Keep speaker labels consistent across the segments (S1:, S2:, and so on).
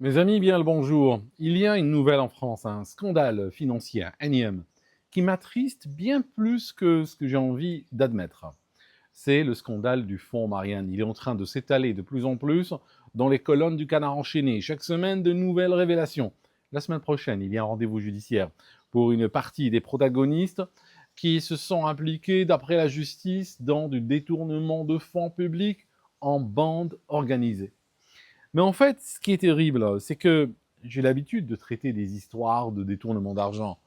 S1: Mes amis, bien le bonjour. Il y a une nouvelle en France, un scandale financier, un énième, qui m'attriste bien plus que ce que j'ai envie d'admettre. C'est le scandale du fonds Marianne. Il est en train de s'étaler de plus en plus dans les colonnes du Canard enchaîné. Chaque semaine, de nouvelles révélations. La semaine prochaine, il y a un rendez-vous judiciaire pour une partie des protagonistes qui se sont impliqués, d'après la justice, dans du détournement de fonds publics en bande organisée. Mais en fait, ce qui est terrible, c'est que j'ai l'habitude de traiter des histoires de détournement d'argent.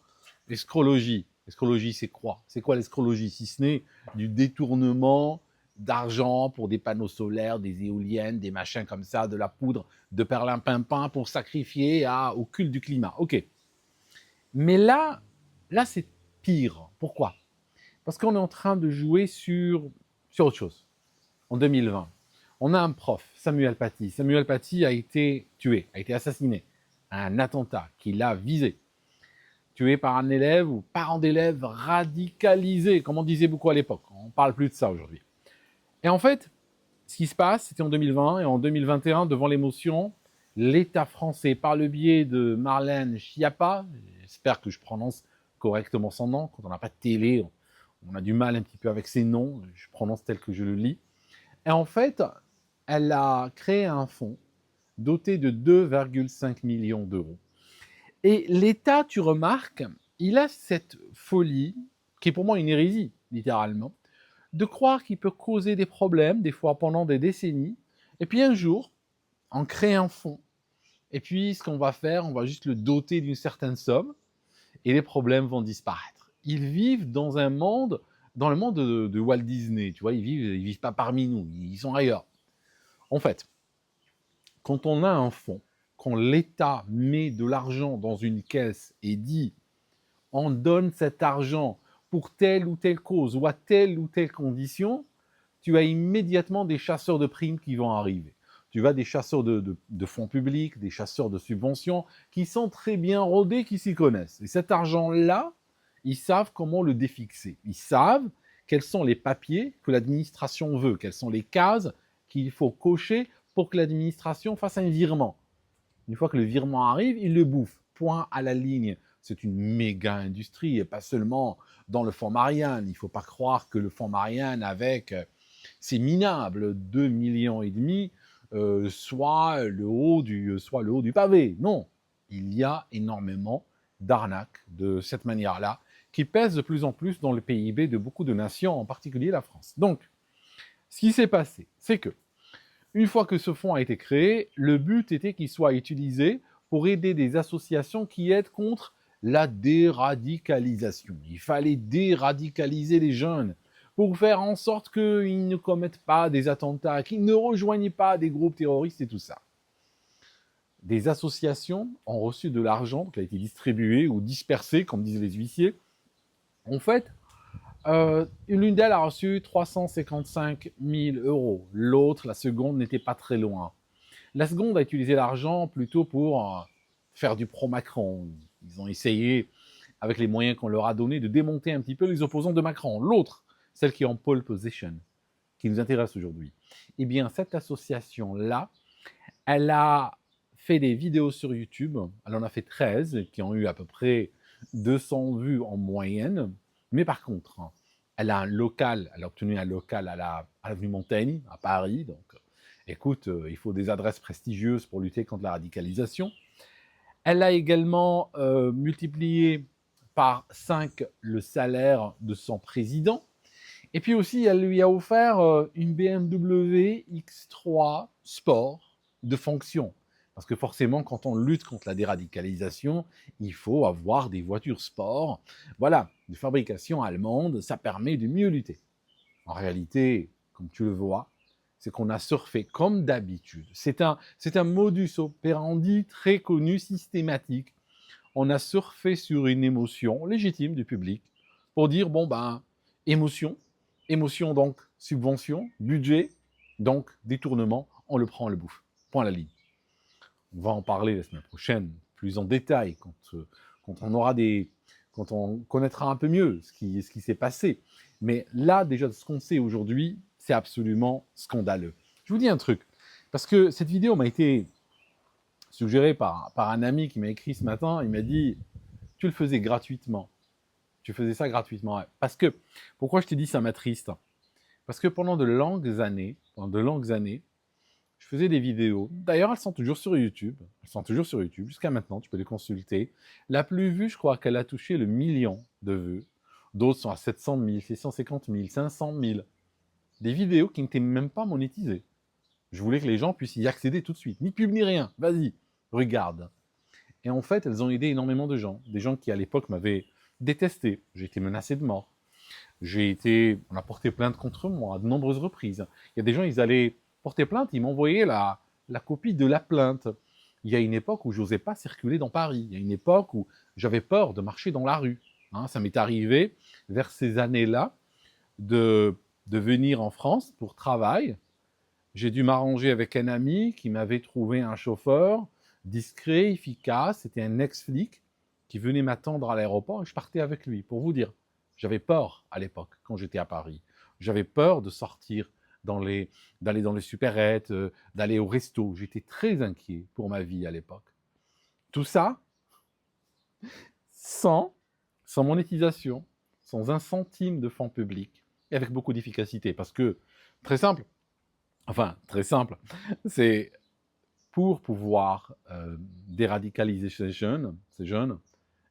S1: Escrologie. Escrologie, c'est quoi? C'est quoi l'escrologie? Si ce n'est du détournement d'argent pour des panneaux solaires, des éoliennes, des machins comme ça, de la poudre de perlimpinpin pour sacrifier au culte du climat. Ok. Mais là c'est pire. Pourquoi? Parce qu'on est en train de jouer sur autre chose. En 2020, on a un prof, Samuel Paty. Samuel Paty a été tué, a été assassiné. Un attentat qui l'a visé. Tué par un élève ou parent d'élève radicalisé, comme on disait beaucoup à l'époque. On ne parle plus de ça aujourd'hui. Et en fait, ce qui se passe, c'était en 2020 et en 2021, devant l'émotion, l'État français, par le biais de Marlène Schiappa, j'espère que je prononce correctement son nom, quand on n'a pas de télé, on a du mal un petit peu avec ses noms, je prononce tel que je le lis. Et en fait, elle a créé un fonds doté de 2,5 millions d'euros. Et l'État, tu remarques, il a cette folie, qui est pour moi une hérésie, littéralement, de croire qu'il peut causer des problèmes, des fois pendant des décennies, et puis un jour, on crée un fonds, et puis ce qu'on va faire, on va juste le doter d'une certaine somme, et les problèmes vont disparaître. Ils vivent dans un monde, dans le monde de Walt Disney, tu vois, ils vivent pas parmi nous, ils sont ailleurs. En fait, quand on a un fonds, quand l'État met de l'argent dans une caisse et dit on donne cet argent pour telle ou telle cause ou à telle ou telle condition, tu as immédiatement des chasseurs de primes qui vont arriver. Tu as des chasseurs de fonds publics, des chasseurs de subventions qui sont très bien rodés, qui s'y connaissent. Et cet argent-là, ils savent comment le défixer. Ils savent quels sont les papiers que l'administration veut, quelles sont les cases qu'il faut cocher pour que l'administration fasse un virement. Une fois que le virement arrive, ils le bouffent. Point à la ligne. C'est une méga industrie et pas seulement dans le fonds Marianne. Il ne faut pas croire que le fonds Marianne, avec ses minables 2,5 millions, soit le haut du pavé. Non, il y a énormément d'arnaques de cette manière-là qui pèsent de plus en plus dans le PIB de beaucoup de nations, en particulier la France. Donc, ce qui s'est passé, c'est que une fois que ce fonds a été créé, le but était qu'il soit utilisé pour aider des associations qui aident contre la déradicalisation. Il fallait déradicaliser les jeunes pour faire en sorte qu'ils ne commettent pas des attentats, qu'ils ne rejoignent pas des groupes terroristes et tout ça. Des associations ont reçu de l'argent qui a été distribué ou dispersé, comme disent les huissiers. En fait, l'une d'elles a reçu 355 000 euros. L'autre, la seconde, n'était pas très loin. La seconde a utilisé l'argent plutôt pour faire du pro-Macron. Ils ont essayé, avec les moyens qu'on leur a donnés, de démonter un petit peu les opposants de Macron. L'autre, celle qui est en pole position, qui nous intéresse aujourd'hui, eh bien, cette association-là, elle a fait des vidéos sur YouTube. Elle en a fait 13, qui ont eu à peu près 200 vues en moyenne. Mais par contre, elle a obtenu un local à l'avenue Montaigne, à Paris. Donc, écoute, il faut des adresses prestigieuses pour lutter contre la radicalisation. Elle a également multiplié par 5 le salaire de son président. Et puis aussi, elle lui a offert une BMW X3 Sport de fonction. Parce que forcément, quand on lutte contre la déradicalisation, il faut avoir des voitures sport. Voilà, de fabrication allemande, ça permet de mieux lutter. En réalité, comme tu le vois, c'est qu'on a surfé comme d'habitude. C'est un modus operandi très connu, systématique. On a surfé sur une émotion légitime du public pour dire, bon ben, émotion, émotion donc subvention, budget, donc détournement, on le prend, on le bouffe. Point à la ligne. On va en parler la semaine prochaine, plus en détail, quand on aura quand on connaîtra un peu mieux ce qui s'est passé. Mais là, déjà, ce qu'on sait aujourd'hui, c'est absolument scandaleux. Je vous dis un truc, parce que cette vidéo m'a été suggéré par un ami qui m'a écrit ce matin. Il m'a dit, tu le faisais gratuitement. Tu faisais ça gratuitement. Ouais. Parce que, pourquoi je t'ai dit ça m'attriste? Parce que pendant de longues années, je faisais des vidéos. D'ailleurs, elles sont toujours sur YouTube. Elles sont toujours sur YouTube jusqu'à maintenant. Tu peux les consulter. La plus vue, je crois qu'elle a touché le million de vues. D'autres sont à 700 000, 650 000, 500 000. Des vidéos qui n'étaient même pas monétisées. Je voulais que les gens puissent y accéder tout de suite. Ni pub, ni rien. Vas-y, regarde. Et en fait, elles ont aidé énormément de gens. Des gens qui, à l'époque, m'avaient détesté. J'ai été menacé de mort. On a porté plainte contre moi à de nombreuses reprises. Il y a des gens, ils allaient porter plainte, ils m'envoyaient la copie de la plainte. Il y a une époque où je n'osais pas circuler dans Paris. Il y a une époque où j'avais peur de marcher dans la rue. Hein, ça m'est arrivé vers ces années-là de venir en France pour travail. J'ai dû m'arranger avec un ami qui m'avait trouvé un chauffeur discret, efficace. C'était un ex-flic qui venait m'attendre à l'aéroport et je partais avec lui, pour vous dire. J'avais peur à l'époque, quand j'étais à Paris. J'avais peur de sortir, d'aller dans les supérettes, d'aller au resto. J'étais très inquiet pour ma vie à l'époque. Tout ça sans, sans monétisation, sans un centime de fonds publics et avec beaucoup d'efficacité. Parce que, très simple, c'est pour pouvoir déradicaliser ces jeunes,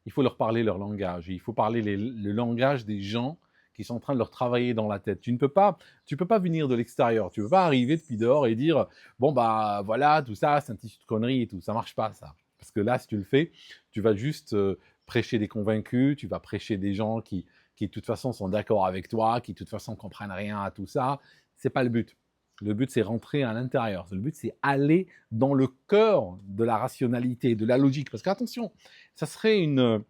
S1: il faut leur parler leur langage. Il faut parler le langage des gens qui sont en train de leur travailler dans la tête. Tu ne peux pas venir de l'extérieur. Tu ne peux pas arriver depuis dehors et dire bon bah voilà tout ça c'est un tissu de conneries et tout. Ça marche pas ça. Parce que là si tu le fais, tu vas juste prêcher des convaincus. Tu vas prêcher des gens qui de toute façon sont d'accord avec toi, qui de toute façon comprennent rien à tout ça. C'est pas le but. Le but, c'est rentrer à l'intérieur. Le but, c'est aller dans le cœur de la rationalité, de la logique. Parce qu'attention, ça serait une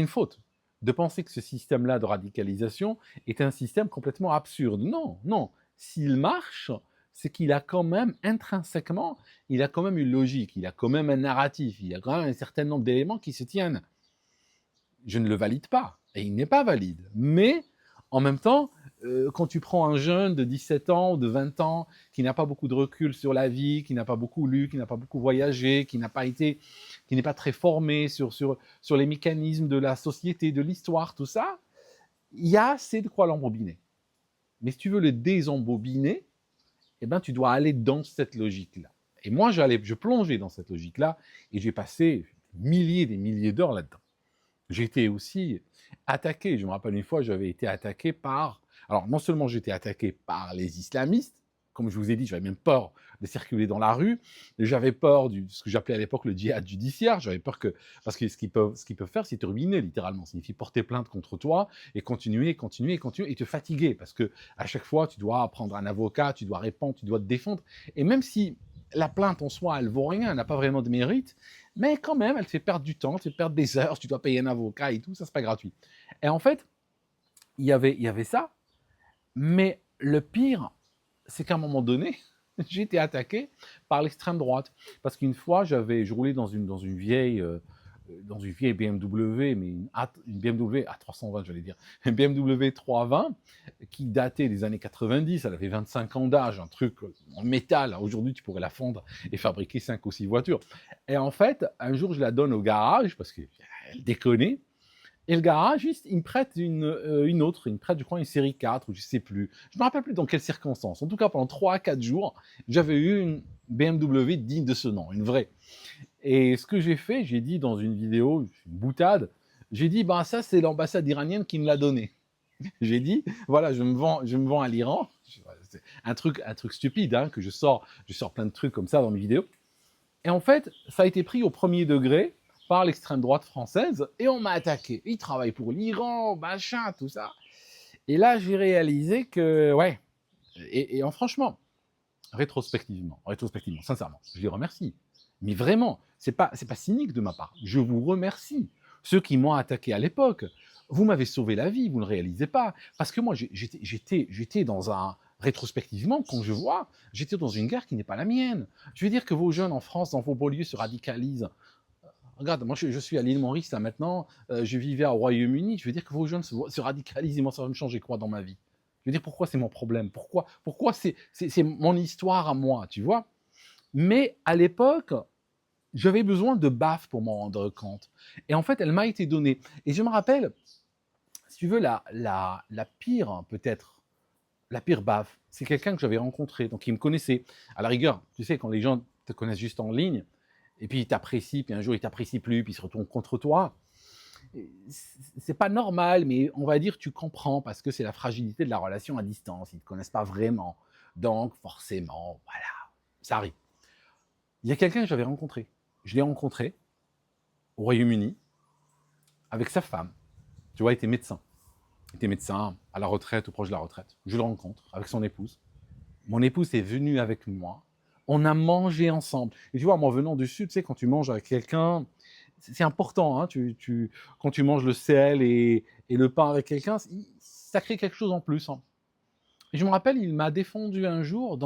S1: faute de penser que ce système-là de radicalisation est un système complètement absurde. Non, non. S'il marche, c'est qu'il a quand même, intrinsèquement, il a quand même une logique, il a quand même un narratif, il y a quand même un certain nombre d'éléments qui se tiennent. Je ne le valide pas, et il n'est pas valide. Mais, en même temps, quand tu prends un jeune de 17 ans ou de 20 ans qui n'a pas beaucoup de recul sur la vie, qui n'a pas beaucoup lu, qui n'a pas beaucoup voyagé, qui n'est pas très formé sur les mécanismes de la société, de l'histoire, tout ça, il y a assez de quoi l'embobiner. Mais si tu veux le désembobiner, eh ben, tu dois aller dans cette logique-là. Et moi, je plongeais dans cette logique-là et j'ai passé des milliers d'heures là-dedans. J'ai été aussi attaqué. Je me rappelle une fois, j'avais été attaqué par... Alors, non seulement j'étais attaqué par les islamistes, comme je vous ai dit, j'avais même peur de circuler dans la rue. J'avais peur de ce que j'appelais à l'époque le djihad judiciaire. J'avais peur que... Parce que ce qu'ils peuvent faire, c'est te ruiner, littéralement. Ça signifie porter plainte contre toi et continuer, et te fatiguer. Parce que à chaque fois, tu dois prendre un avocat, tu dois répondre, tu dois te défendre. Et même si la plainte en soi, elle vaut rien, elle n'a pas vraiment de mérite, mais quand même, elle te fait perdre du temps, tu te perdre des heures, tu dois payer un avocat et tout, ça c'est pas gratuit. Et en fait, il y avait ça, mais le pire, c'est qu'à un moment donné, j'ai été attaqué par l'extrême droite. Parce qu'une fois, je roulais dans une vieille BMW, mais une BMW A320, j'allais dire, une BMW 320 qui datait des années 90, elle avait 25 ans d'âge, un truc en métal. Aujourd'hui, tu pourrais la fondre et fabriquer 5 ou 6 voitures. Et en fait, un jour, je la donne au garage parce qu'elle déconnait. Et le garagiste, il me prête une autre, il me prête, je crois, une série 4, ou je sais plus. Je ne me rappelle plus dans quelles circonstances. En tout cas, pendant 3 à 4 jours, j'avais eu une BMW digne de ce nom, une vraie. Et ce que j'ai fait, j'ai dit dans une vidéo, une boutade, j'ai dit, ben ça, c'est l'ambassade iranienne qui me l'a donné. J'ai dit, voilà, je me vends à l'Iran. C'est un truc stupide, hein, que je sors plein de trucs comme ça dans mes vidéos. Et en fait, ça a été pris au premier degré par l'extrême droite française et on m'a attaqué. Ils travaillent pour l'Iran, machin, tout ça. Et là, j'ai réalisé que, ouais, et franchement, rétrospectivement, sincèrement, je les remercie. Mais vraiment, c'est pas cynique de ma part. Je vous remercie. Ceux qui m'ont attaqué à l'époque, vous m'avez sauvé la vie, vous ne réalisez pas. Parce que moi, j'étais dans un... Rétrospectivement, quand je vois, j'étais dans une guerre qui n'est pas la mienne. Je veux dire que vos jeunes en France, dans vos banlieues, se radicalisent. Regarde, moi je suis à l'île Maurice là maintenant, je vivais au Royaume-Uni, je veux dire que vos jeunes se radicalisent et moi ça va me changer quoi dans ma vie? Je veux dire pourquoi c'est mon problème? Pourquoi c'est mon histoire à moi, tu vois? Mais à l'époque, j'avais besoin de baffes pour m'en rendre compte. Et en fait, elle m'a été donnée. Et je me rappelle, si tu veux, la pire, hein, peut-être, la pire baffe, c'est quelqu'un que j'avais rencontré, donc il me connaissait. À la rigueur, tu sais, quand les gens te connaissent juste en ligne, et puis ils t'apprécient, puis un jour ils t'apprécient plus, puis ils se retournent contre toi, c'est pas normal, mais on va dire tu comprends, parce que c'est la fragilité de la relation à distance, ils ne te connaissent pas vraiment. Donc forcément, voilà, ça arrive. Il y a quelqu'un que j'avais rencontré. Je l'ai rencontré au Royaume-Uni avec sa femme. Tu vois, il était médecin. Il était médecin à la retraite ou proche de la retraite. Je le rencontre avec son épouse. Mon épouse est venue avec moi. On a mangé ensemble. Et tu vois, moi venant du Sud, tu sais, quand tu manges avec quelqu'un, c'est important. Hein, quand tu manges le sel et le pain avec quelqu'un, ça crée quelque chose en plus. Hein. Et je me rappelle, il m'a défendu un jour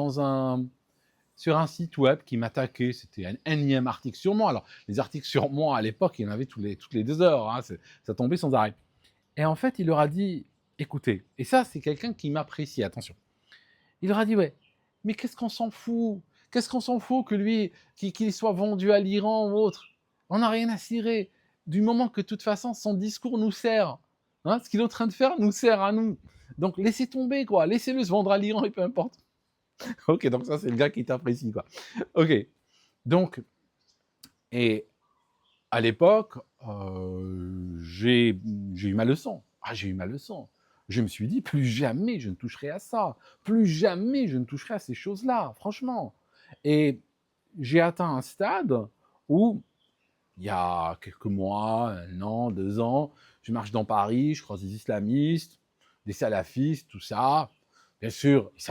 S1: sur un site web qui m'attaquait. C'était un énième article sur moi. Alors, les articles sur moi, à l'époque, il y en avait toutes les 2 heures. Hein, ça tombait sans arrêt. Et en fait, il leur a dit, écoutez, et ça, c'est quelqu'un qui m'apprécie, attention. Il leur a dit, ouais, mais qu'est-ce qu'on s'en fout? Qu'est-ce qu'on s'en fout que lui, qu'il soit vendu à l'Iran ou autre? On n'a rien à cirer. Du moment que, de toute façon, son discours nous sert. Hein, ce qu'il est en train de faire nous sert à nous. Donc, laissez tomber, quoi. Laissez-le se vendre à l'Iran et peu importe. Ok, donc ça, c'est le gars qui t'apprécie, quoi. Ok. Donc, et à l'époque, j'ai eu ma leçon. Ah, j'ai eu ma leçon. Je me suis dit, plus jamais je ne toucherai à ça. Plus jamais je ne toucherai à ces choses-là, franchement. Et j'ai atteint un stade où, il y a quelques mois, 1 an, 2 ans, je marche dans Paris, je croise des islamistes, des salafistes, tout ça. Bien sûr, ils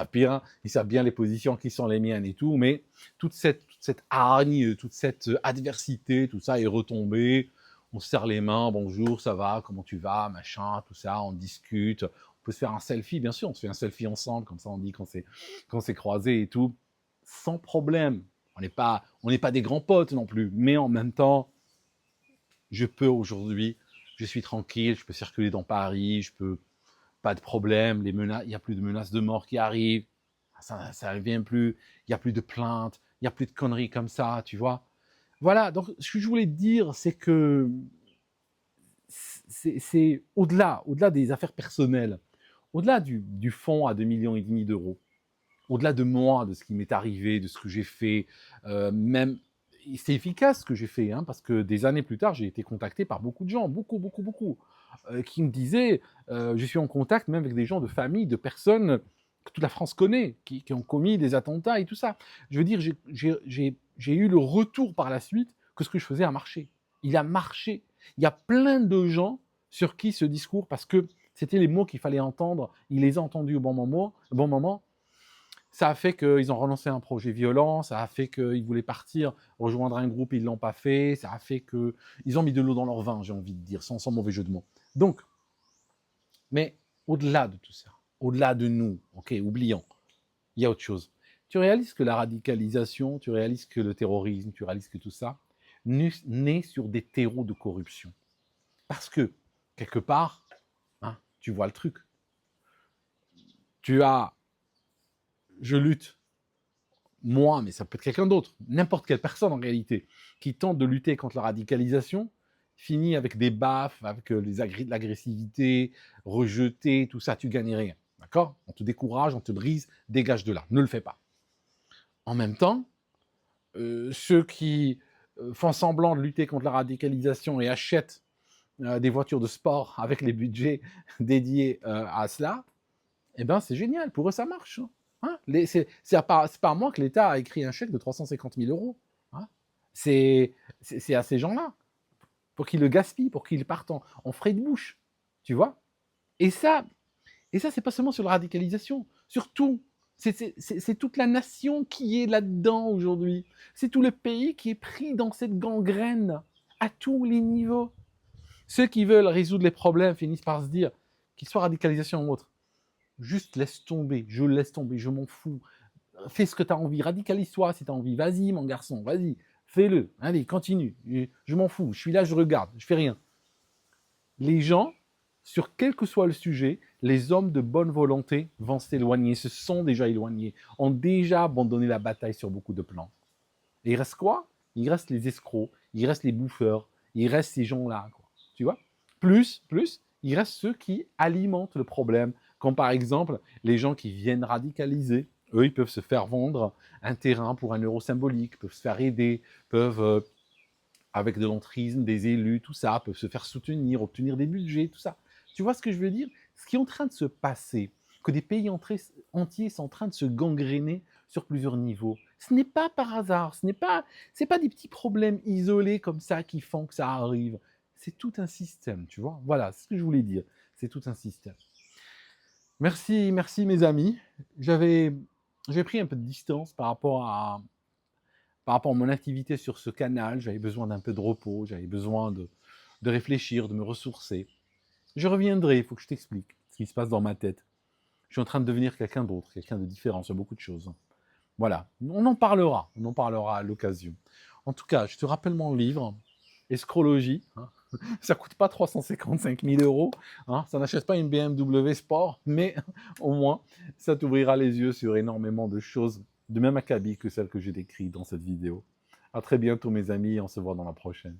S1: savent bien les positions qui sont les miennes et tout, mais toute cette hargne, toute cette adversité, tout ça est retombé. On se serre les mains, bonjour, ça va, comment tu vas, machin, tout ça, on discute. On peut se faire un selfie, bien sûr, on se fait un selfie ensemble, comme ça on dit qu'on s'est croisés et tout, sans problème. On n'est pas des grands potes non plus, mais en même temps, je peux aujourd'hui, je suis tranquille, je peux circuler dans Paris, je peux pas de problème, il n'y a plus de menaces de mort qui arrivent, ça ne vient plus, il n'y a plus de plaintes, il n'y a plus de conneries comme ça, tu vois. Voilà, donc ce que je voulais te dire, c'est que c'est au-delà des affaires personnelles, au-delà du fonds à 2,5 millions d'euros, au-delà de moi, de ce qui m'est arrivé, de ce que j'ai fait, même, c'est efficace ce que j'ai fait, hein, parce que des années plus tard, j'ai été contacté par beaucoup de gens, beaucoup, qui me disaient, je suis en contact même avec des gens de famille, de personnes que toute la France connaît, qui ont commis des attentats et tout ça. Je veux dire, j'ai eu le retour par la suite que ce que je faisais a marché. Il a marché. Il y a plein de gens sur qui ce discours, parce que c'était les mots qu'il fallait entendre, il les a entendus au bon moment, ça a fait qu'ils ont relancé un projet violent, ça a fait qu'ils voulaient partir, rejoindre un groupe, ils ne l'ont pas fait, ça a fait qu'ils ont mis de l'eau dans leur vin, j'ai envie de dire, sans mauvais jeu de mots. Donc, mais au-delà de tout ça, au-delà de nous, ok, oublions, il y a autre chose. Tu réalises que la radicalisation, tu réalises que le terrorisme, tu réalises que tout ça naît sur des terreaux de corruption. Parce que, quelque part, hein, tu vois le truc. Je lutte, moi, mais ça peut être quelqu'un d'autre, n'importe quelle personne en réalité, qui tente de lutter contre la radicalisation, finit avec des baffes, avec l'agressivité, rejeté, tout ça, tu gagnes rien. D'accord? On te décourage, on te brise, dégage de là. Ne le fais pas. En même temps, ceux qui font semblant de lutter contre la radicalisation et achètent des voitures de sport avec les budgets dédiés à cela, eh ben c'est génial, pour eux ça marche. Hein, c'est pas à moi que l'État a écrit un chèque de 350 000 euros. Hein, c'est à ces gens-là, pour qu'ils le gaspillent, pour qu'ils partent en frais de bouche, tu vois. Et ça, c'est pas seulement sur la radicalisation, surtout, c'est toute la nation qui est là-dedans aujourd'hui. C'est tout le pays qui est pris dans cette gangrène, à tous les niveaux. Ceux qui veulent résoudre les problèmes finissent par se dire, qu'ils soient radicalisation ou autre, juste laisse tomber, je m'en fous. Fais ce que tu as envie, radicalise-toi si tu as envie. Vas-y, mon garçon, vas-y, fais-le. Allez, continue. Je m'en fous, je suis là, je regarde, je fais rien. Les gens, sur quel que soit le sujet, les hommes de bonne volonté vont s'éloigner, se sont déjà éloignés, ont déjà abandonné la bataille sur beaucoup de plans. Et il reste quoi? Il reste les escrocs, il reste les bouffeurs, il reste ces gens-là, quoi. Tu vois? Plus, il reste ceux qui alimentent le problème, comme par exemple les gens qui viennent radicaliser. Eux, ils peuvent se faire vendre un terrain pour 1 euro symbolique, peuvent se faire aider, peuvent, avec de l'entrisme, des élus, tout ça, peuvent se faire soutenir, obtenir des budgets, tout ça. Tu vois ce que je veux dire? Ce qui est en train de se passer, que des pays entiers sont en train de se gangréner sur plusieurs niveaux, ce n'est pas par hasard, c'est pas des petits problèmes isolés comme ça qui font que ça arrive. C'est tout un système, tu vois? Voilà, c'est ce que je voulais dire. C'est tout un système. Merci, merci mes amis. J'avais pris un peu de distance par rapport à mon activité sur ce canal. J'avais besoin d'un peu de repos, j'avais besoin de réfléchir, de me ressourcer. Je reviendrai, il faut que je t'explique ce qui se passe dans ma tête. Je suis en train de devenir quelqu'un d'autre, quelqu'un de différent sur beaucoup de choses. Voilà, on en parlera à l'occasion. En tout cas, je te rappelle mon livre, Escrologie. Hein. Ça coûte pas 355 000 euros, hein. Ça n'achète pas une BMW Sport, mais au moins, ça t'ouvrira les yeux sur énormément de choses de même acabit que celles que j'ai décrites dans cette vidéo. À très bientôt mes amis, on se voit dans la prochaine.